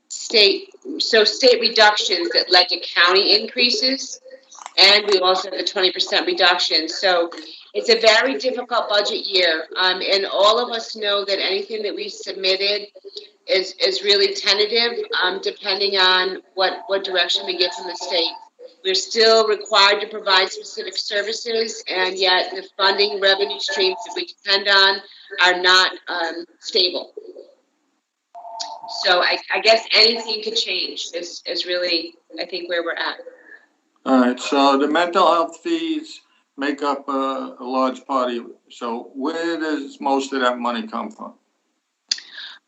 state reductions that led to county increases, and we also had the 20% reduction. So it's a very difficult budget year, and all of us know that anything that we submitted is really tentative, depending on what direction we get from the state. We're still required to provide specific services, and yet the funding revenue streams that we depend on are not stable. So I guess anything could change is really, I think, where we're at. All right, so the mental health fees make up a large part of it. So where does most of that money come from?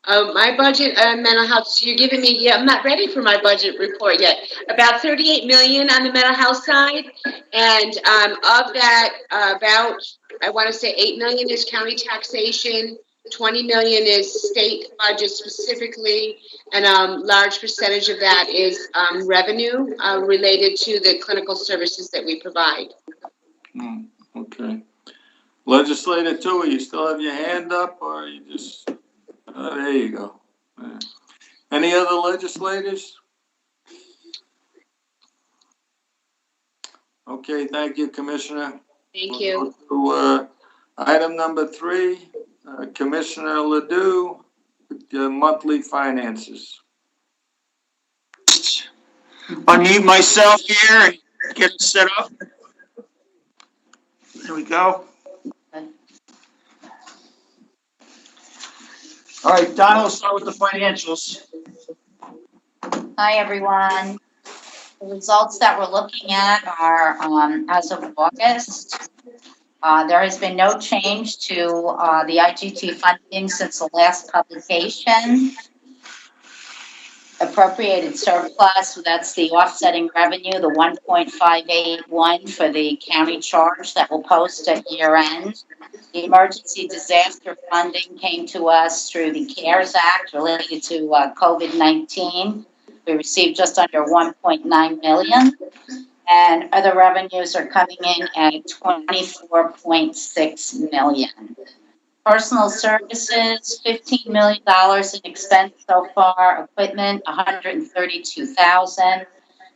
My budget, mental health, so you're giving me, I'm not ready for my budget report yet. About 38 million on the mental health side. And of that, about, I want to say 8 million is county taxation, 20 million is state budget specifically, and a large percentage of that is revenue related to the clinical services that we provide. Okay. Legislator Tui, you still have your hand up or you just... Oh, there you go. Any other legislators? Okay, thank you, Commissioner. Thank you. We'll go to, item number 3, Commissioner Ledoux, the monthly finances. unmute myself here and get it set up. There we go. All right, Donna, we'll start with the financials. Hi, everyone. The results that we're looking at are as of August. There has been no change to the IGT funding since the last publication. Appropriated surplus, that's the offsetting revenue, the 1.581 for the county charge that will post at year end. The emergency disaster funding came to us through the CARES Act related to COVID-19. We received just under 1.9 million, and other revenues are coming in at 24.6 million. Personal services, $15 million in expense so far. Equipment, 132,000.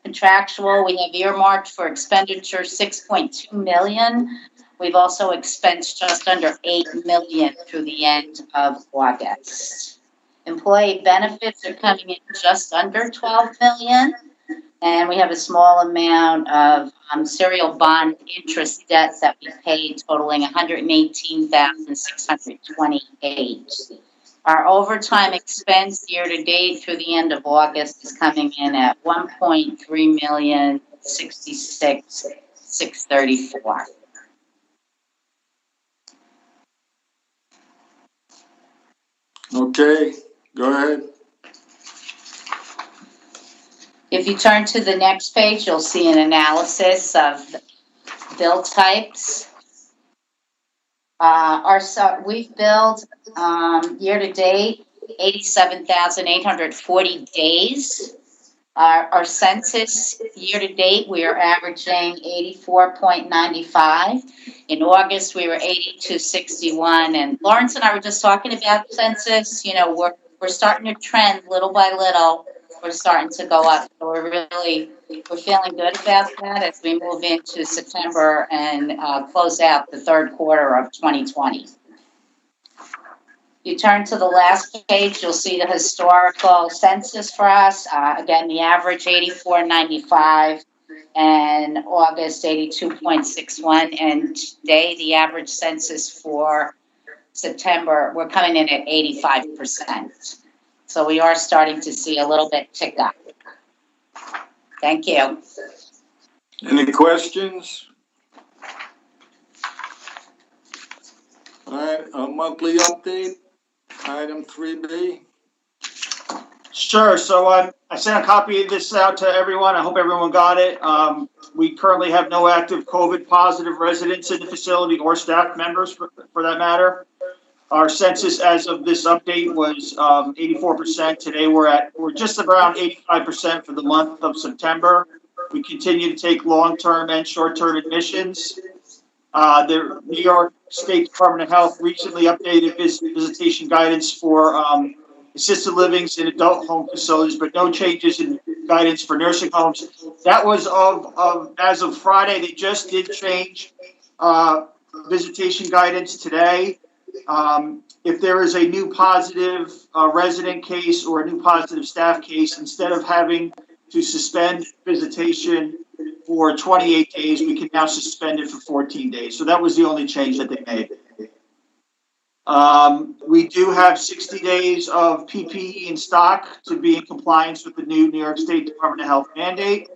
Contractual, we have earmarked for expenditure 6.2 million. We've also expensed just under 8 million through the end of August. Employee benefits are coming in just under 12 million. And we have a small amount of serial bond interest debt that we paid totaling 118,628. Our overtime expense year to date through the end of August is coming in at 1.3,066,634. Okay, go ahead. If you turn to the next page, you'll see an analysis of bill types. We've billed year to date 87,840 days. Our census year to date, we are averaging 84.95. In August, we were 82.61. And Lawrence and I were just talking about census. You know, we're starting to trend little by little. We're starting to go up. So we're feeling good about that as we move into September and close out the third quarter of 2020. You turn to the last page, you'll see the historical census for us. Again, the average 84.95 and August 82.61. And today, the average census for September, we're coming in at 85%. So we are starting to see a little bit tick up. Thank you. Any questions? All right, a monthly update, item 3B. Sure. So I sent a copy of this out to everyone. I hope everyone got it. We currently have no active COVID positive residents in the facility or staff members for that matter. Our census as of this update was 84%. Today we're just around 85% for the month of September. We continue to take long-term and short-term admissions. The New York State Department of Health recently updated visitation guidance for assisted livings in adult home facilities, but no changes in guidance for nursing homes. That was as of Friday. They just did change visitation guidance today. If there is a new positive resident case or a new positive staff case, instead of having to suspend visitation for 28 days, we can now suspend it for 14 days. So that was the only change that they made. We do have 60 days of PPE in stock to be in compliance with the new New York State Department of Health mandate.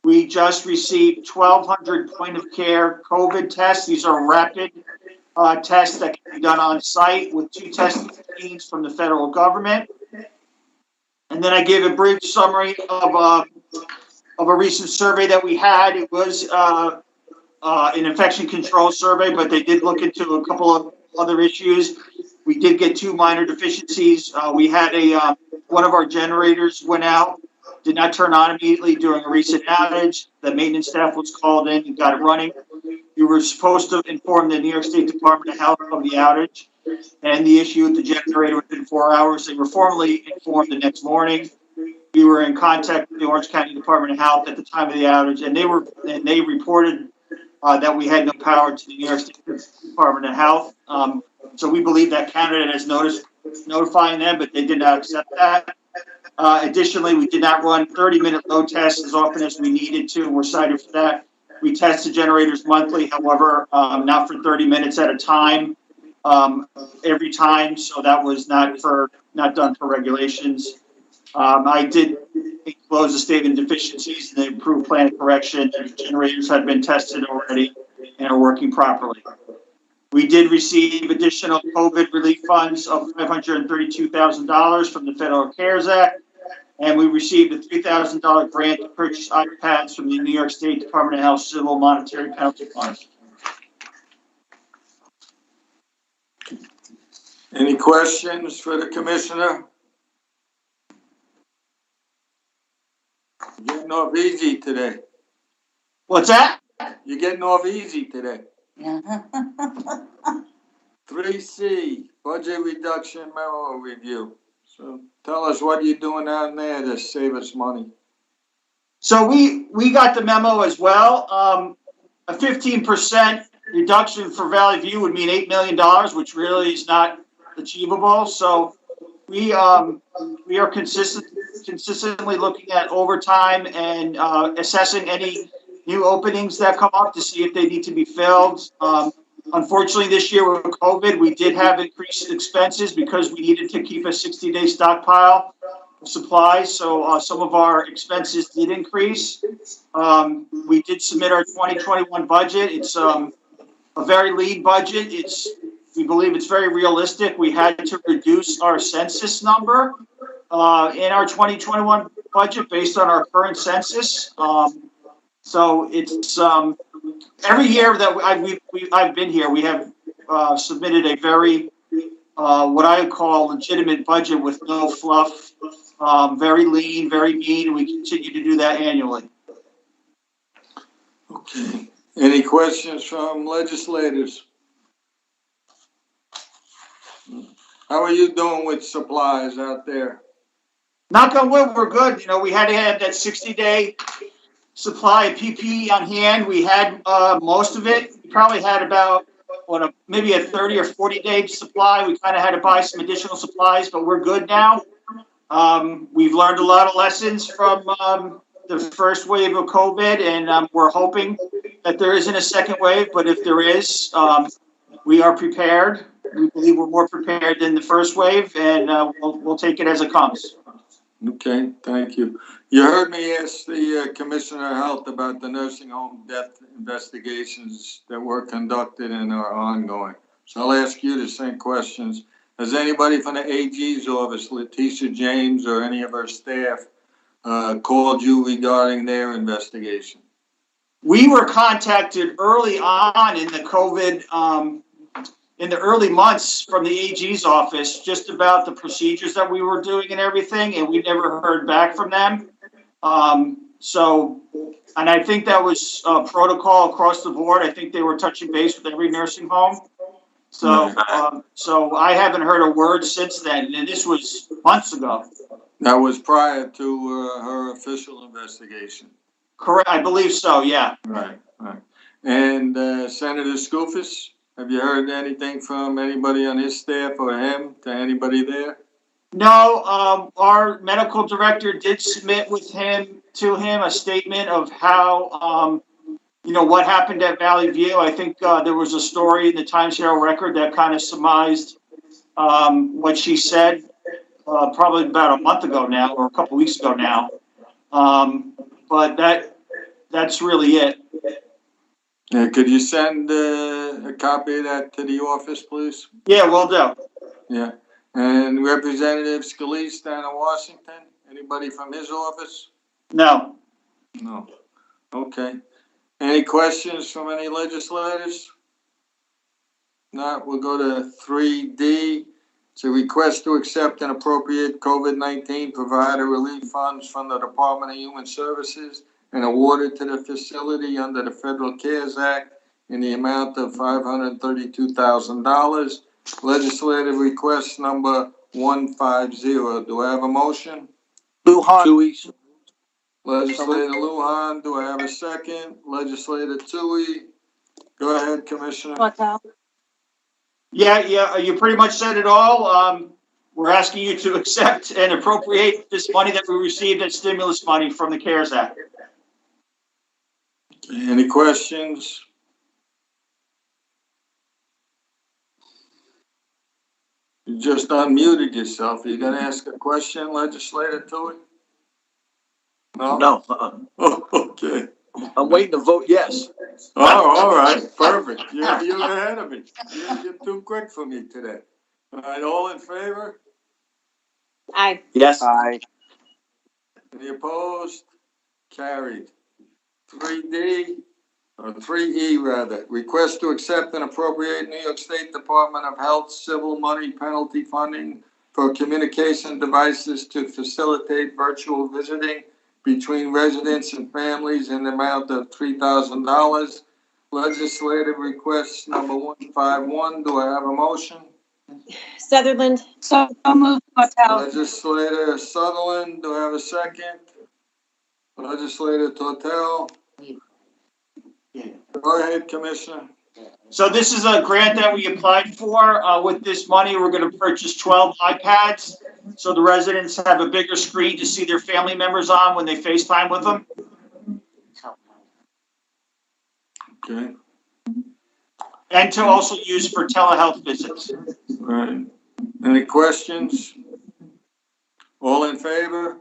We just received 1,200 point of care COVID tests. These are rapid tests that can be done on site with 2 testing teams from the federal government. And then I gave a brief summary of a recent survey that we had. It was an infection control survey, but they did look into a couple of other issues. We did get 2 minor deficiencies. We had one of our generators went out, did not turn on immediately during a recent outage. The maintenance staff was called in and got it running. We were supposed to inform the New York State Department of Health of the outage and the issue with the generator within 4 hours. They were formally informed the next morning. We were in contact with the Orange County Department of Health at the time of the outage, and they reported that we had no power to the New York State Department of Health. So we believe that Canada has notifying them, but they did not accept that. Additionally, we did not run 30-minute load tests as often as we needed to. We're cited for that. We test the generators monthly, however, not for 30 minutes at a time, every time. So that was not done for regulations. I did enclose a statement of deficiencies and the improved plan of correction. The generators had been tested already and are working properly. We did receive additional COVID relief funds of $532,000 from the Federal CARES Act, and we received a $3,000 grant to purchase iPads from the New York State Department of Health Civil Monetary Penalty Fund. Any questions for the commissioner? You're getting off easy today. What's that? You're getting off easy today. 3C, budget reduction memo review. So tell us what you're doing down there to save us money. So we got the memo as well. A 15% reduction for Valley View would mean $8 million, which really is not achievable. So we are consistently looking at overtime and assessing any new openings that come up to see if they need to be filled. Unfortunately, this year with COVID, we did have increased expenses because we needed to keep a 60-day stockpile of supplies. So some of our expenses did increase. We did submit our 2021 budget. It's a very lean budget. We believe it's very realistic. We had to reduce our census number in our 2021 budget based on our current census. So it's every year that I've been here, we have submitted a very what I call legitimate budget with no fluff, very lean, very mean, and we continue to do that annually. Okay. Any questions from legislators? How are you doing with supplies out there? Knock on wood, we're good. You know, we had to have that 60-day supply of PPE on hand. We had most of it. We probably had about maybe a 30 or 40-day supply. We kind of had to buy some additional supplies, but we're good now. We've learned a lot of lessons from the first wave of COVID, and we're hoping that there isn't a second wave. But if there is, we are prepared. We believe we're more prepared than the first wave, and we'll take it as it comes. Okay, thank you. You heard me ask the Commissioner of Health about the nursing home death investigations that were conducted and are ongoing. So I'll ask you the same questions. Has anybody from the AG's office, Letitia James or any of her staff, called you regarding their investigation? We were contacted early on in the COVID, in the early months from the AG's office, just about the procedures that we were doing and everything, and we never heard back from them. And I think that was protocol across the board. I think they were touching base with every nursing home. So I haven't heard a word since then, and this was months ago. That was prior to her official investigation. Correct, I believe so, yeah. Right. And Senator Skoufis, have you heard anything from anybody on his staff or him, to anybody there? No, our medical director did submit to him a statement of how, what happened at Valley View. I think there was a story in the Times Herald Record that kind of surmised what she said probably about a month ago now, or a couple weeks ago now. But that's really it. Yeah, could you send a copy of that to the office, please? Yeah, will do. Yeah. And Representative Scalise down in Washington, anybody from his office? No. No. Okay. Any questions from any legislators? Not, we'll go to 3D. It's a request to accept and appropriate COVID-19 provider relief funds from the Department of Human Services and awarded to the facility under the Federal CARES Act in the amount of $532,000. Legislative request number 150. Do I have a motion? Lujan. Tui. Legislator Lujan, do I have a second? Legislator Tui. Go ahead, Commissioner. Hotel. Yeah, you pretty much said it all. we're asking you to accept and appropriate this money that we received as stimulus money from the CARES Act. Any questions? You just unmuted yourself. Are you gonna ask a question, legislator, to it? No? No, Oh, okay. I'm waiting to vote yes. Oh, all right, perfect. You're ahead of me. You're too quick for me today. All right, all in favor? Aye. Yes. Aye. Any opposed? Carried. 3D, or 3E rather, request to accept and appropriate New York State Department of Health civil money penalty funding for communication devices to facilitate virtual visiting between residents and families in the amount of $3,000. Legislative request number 151. Do I have a motion? Sutherland. So moved, Tortel. Legislator Sutherland, do I have a second? Legislator Tortel. Go ahead, Commissioner. So this is a grant that we applied for. With this money, we're going to purchase 12 iPads. So the residents have a bigger screen to see their family members on when they FaceTime with them. Okay, And to also use for telehealth visits. all right. Any questions? All in favor?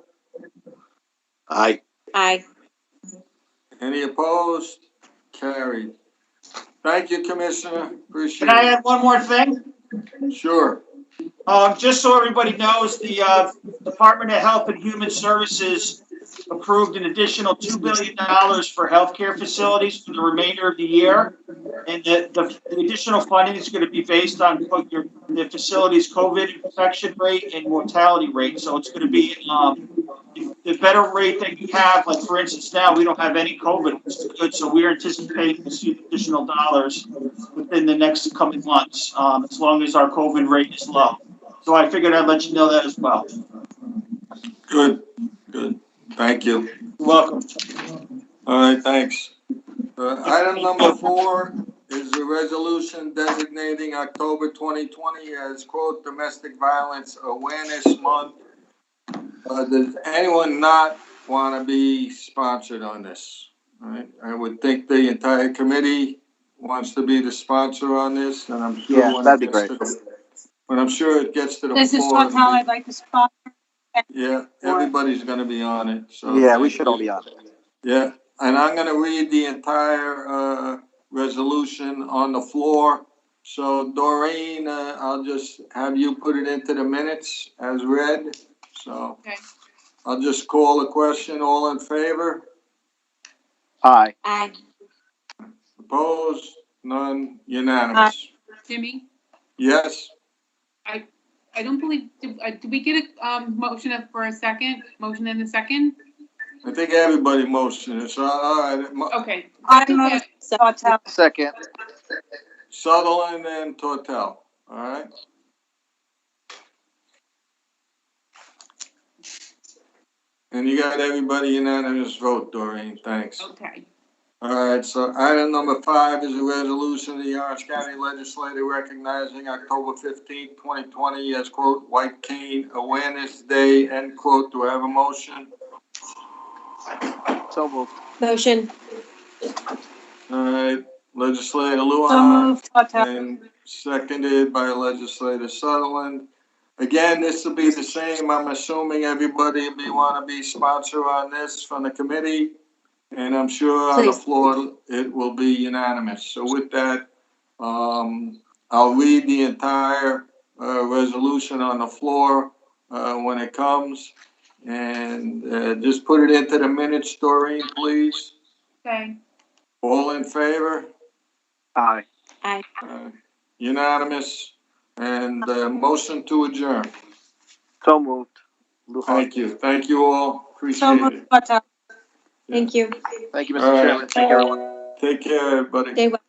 Aye. Aye. Any opposed? Carried. Thank you, Commissioner. Appreciate Can I it. add one more thing? Sure. Just so everybody knows, the Department of Health and Human Services approved an additional $2 billion for healthcare facilities for the remainder of the year. And the additional funding is going to be based on the facility's COVID infection rate and mortality rate. So it's going to be the better rate that you have. Like, for instance, now we don't have any COVID, which is good. So we're anticipating to see additional dollars within the next coming months, as long as our COVID rate is low. So I figured I'd let you know that as well. Good, good. Thank you. You're welcome. All right, thanks. Item number 4 is a resolution designating October 2020 as, quote, Domestic Violence Awareness Month. Does anyone not want to be sponsored on this? All right, I would think the entire committee wants to be the sponsor on this, and I'm sure. Yeah, when that'd it be gets great. when I'm sure it gets to the This is floor. Tortel. I'd like to sponsor. Yeah, everybody's gonna be on it, so. Yeah, we should all be on it. Yeah, and I'm gonna read the entire, resolution on the floor. So Doreen, I'll just have you put it into the minutes as read, so. Okay. I'll just call the question, all in favor? Aye. Aye. Opposed? None? Unanimous? Jimmy, Yes? I don't believe, did we get a, motion up for a second? Motion in a second? I think everybody motioned, so, all right, Okay. I move, Tortel. Second. Sutherland and Tortel, all right? And you got everybody unanimous vote, Doreen, thanks. Okay. All right, so item number 5 is a resolution of the Orange County Legislature recognizing October 15th, 2020 as, quote, White Cane Awareness Day, end quote. Do I have a motion? So moved. Motion. All right, Legislator So Luan, moved, Tortel. and seconded by Legislator Sutherland. Again, this will be the same. I'm assuming everybody will want to be sponsor on this from the committee. And I'm sure on the Please. floor, it will be unanimous. So with that, I'll read the entire resolution on the floor when it comes. And just put it into the minutes, Doreen, please. Okay. All in favor? Aye. Aye. Unanimous. And motion to adjourn. So moved. Lujan. Thank you. Thank you all. So Appreciate moved, it. Tortel. Thank you. Thank you, All Mr. right. Chairman. Thank you, everyone. Take care, everybody. Stay well.